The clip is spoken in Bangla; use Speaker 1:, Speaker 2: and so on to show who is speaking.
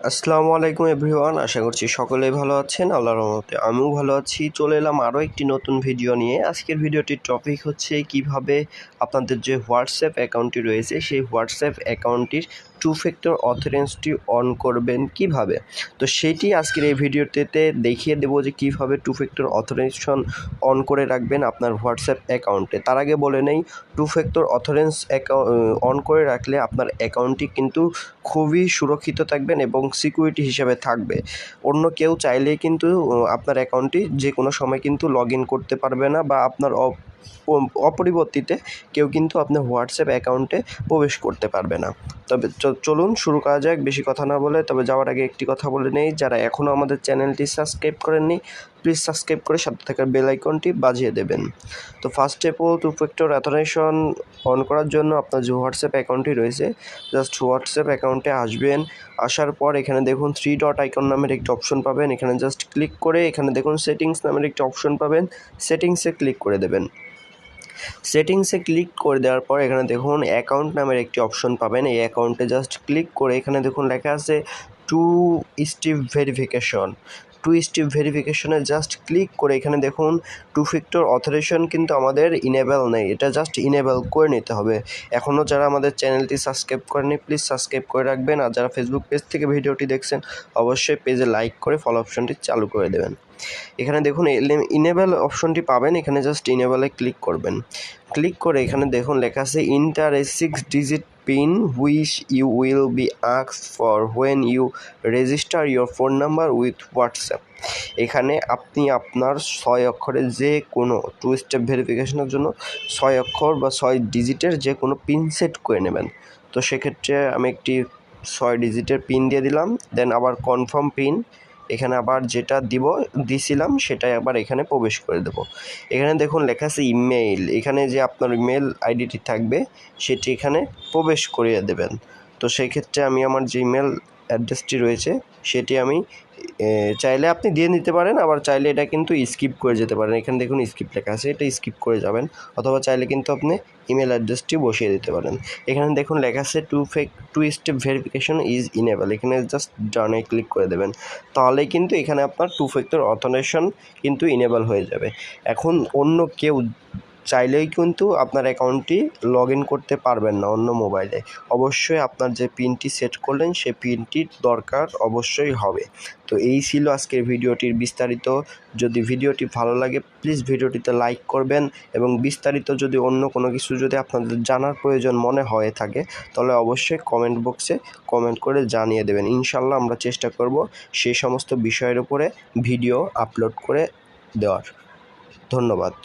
Speaker 1: আসসালামু আলাইকুম এভরিওয়ান, আশা করছি সকলেই ভালো আছেন। আল্লাহর রহমতে আমিও ভালো আছি। চলে এলাম আরও একটি নতুন ভিডিও নিয়ে। আজকের ভিডিওটির টপিক হচ্ছে কিভাবে আপনাদের যে হোয়াটসঅ্যাপ অ্যাকাউন্টটি রয়েছে সেই হোয়াটসঅ্যাপ অ্যাকাউন্টটির টু ফ্যাক্টর অথেন্টিসিটি অন করবেন কিভাবে। তো সেইটি আজকের এই ভিডিওটিতে দেখিয়ে দেবো যে কীভাবে টু ফ্যাক্টর অথেন্টিকেশন অন করে রাখবেন আপনার হোয়াটসঅ্যাপ অ্যাকাউন্টে। তার আগে বলে নেই, টু ফ্যাক্টর অন করে রাখলে আপনার অ্যাকাউন্টটি কিন্তু খুবই সুরক্ষিত থাকবেন এবং সিকিউরিটি হিসেবে থাকবে। অন্য কেউ চাইলেই কিন্তু আপনার অ্যাকাউন্টটি যে কোনো সময় কিন্তু লগ ইন করতে পারবে না, বা আপনার অপরিবর্তিতে কেউ কিন্তু আপনার হোয়াটসঅ্যাপ অ্যাকাউন্টে প্রবেশ করতে পারবে না। তবে চলুন শুরু করা যাক। বেশি কথা না বলে তবে যাওয়ার আগে একটি কথা বলে নেই, যারা এখনও আমাদের চ্যানেলটি সাবস্ক্রাইব করেননি প্লিজ সাবস্ক্রাইব করে সাথে থাকা বেল আইকনটি বাজিয়ে দেবেন। তো first of all two factor authentication on করার জন্য আপনার যে হোয়াটসঅ্যাপ অ্যাকাউন্টটি রয়েছে, জাস্ট হোয়াটসঅ্যাপ অ্যাকাউন্টে আসবেন। আসার পর এখানে দেখুন 3 ডট আইকন নামের একটি অপশন পাবেন। এখানে জাস্ট ক্লিক করে এখানে দেখুন সেটিংস নামের একটি অপশন পাবেন, সেটিংসে ক্লিক করে দেবেন। সেটিংসে ক্লিক করে দেওয়ার পর এখানে দেখুন অ্যাকাউন্ট নামের একটি অপশন পাবেন। এই অ্যাকাউন্টে জাস্ট ক্লিক করে এখানে দেখুন লেখা আছে two step verification. Two step ভেরিফিকেশনে জাস্ট ক্লিক করে এখানে দেখুন টু ফ্যাক্টর অথেন্টিকেশন কিন্তু আমাদের ইনেবল নেই, এটা জাস্ট ইনেবল করে নিতে হবে। এখনও যারা আমাদের চ্যানেলটি সাবস্ক্রাইব করেনি প্লিজ সাবস্ক্রাইব করে রাখবেন। আর যারা ফেসবুক পেজ থেকে ভিডিওটি দেখছেন অবশ্যই পেজে লাইক করে ফলো অপশনটি চালু করে দেবেন। এখানে দেখুন ইনেবল অপশনটি পাবেন, এখানে জাস্ট ইনেবলে ক্লিক করবেন। ক্লিক করে এখানে দেখুন লেখা আছে enter a 6 digit PIN which you will be asked for when you register your phone number with WhatsApp. এখানে আপনি আপনার 6 অক্ষরের যে কোনো টু স্টেপ ভেরিফিকেশনের জন্য 6 অক্ষর বা 6 ডিজিটের যে কোনো পিন সেট করে নেবেন। তো সেক্ষেত্রে আমি একটি 6 ডিজিটের পিন দিয়ে দিলাম, দেন আবার কনফার্ম পিন এখানে আবার যেটা দিছিলাম সেটাই আবার এখানে প্রবেশ করে দেব। এখানে দেখুন লেখা আছে ইমেইল, এখানে যে আপনার ইমেল আইডিটি থাকবে সেটি এখানে প্রবেশ করিয়ে দেবেন। তো সেই ক্ষেত্রে আমি আমার যে ইমেল অ্যাড্রেসটি রয়েছে সেটি আমি চাইলে আপনি দিয়ে নিতে পারেন, আবার চাইলে এটা কিন্তু স্কিপ করে যেতে পারেন। এখানে দেখুন স্কিপ লেখা আছে, এটা স্কিপ করে যাবেন, অথবা চাইলে কিন্তু আপনি ইমেল অ্যাড্রেসটি বসিয়ে দিতে পারেন। এখানে দেখুন লেখা আছে two step verification is enable, এখানে জাস্ট ডানে ক্লিক করে দেবেন। তাহলেই কিন্তু এখানে আপনার টু ফ্যাক্টর অথেন্টিকেশন কিন্তু ইনেবল হয়ে যাবে। এখন অন্য কেউ চাইলেই কিন্তু আপনার অ্যাকাউন্টটি লগ ইন করতে পারবেন না অন্য মোবাইলে। অবশ্যই আপনার যে পিনটি সেট করলেন সেই পিনটির দরকার অবশ্যই হবে। তো এই ছিল আজকের ভিডিওটির বিস্তারিত। যদি ভিডিওটি ভালো লাগে প্লিজ ভিডিওটিতে লাইক করবেন, এবং বিস্তারিত যদি অন্য কোনো কিছু যদি আপনাদের জানার প্রয়োজন মনে হয়ে থাকে তাহলে অবশ্যই কমেন্ট বক্সে কমেন্ট করে জানিয়ে দেবেন। ইনশাল্লাহ আমরা চেষ্টা করব সেই সমস্ত বিষয়ের উপরে ভিডিও আপলোড করে দেওয়ার। ধন্যবাদ।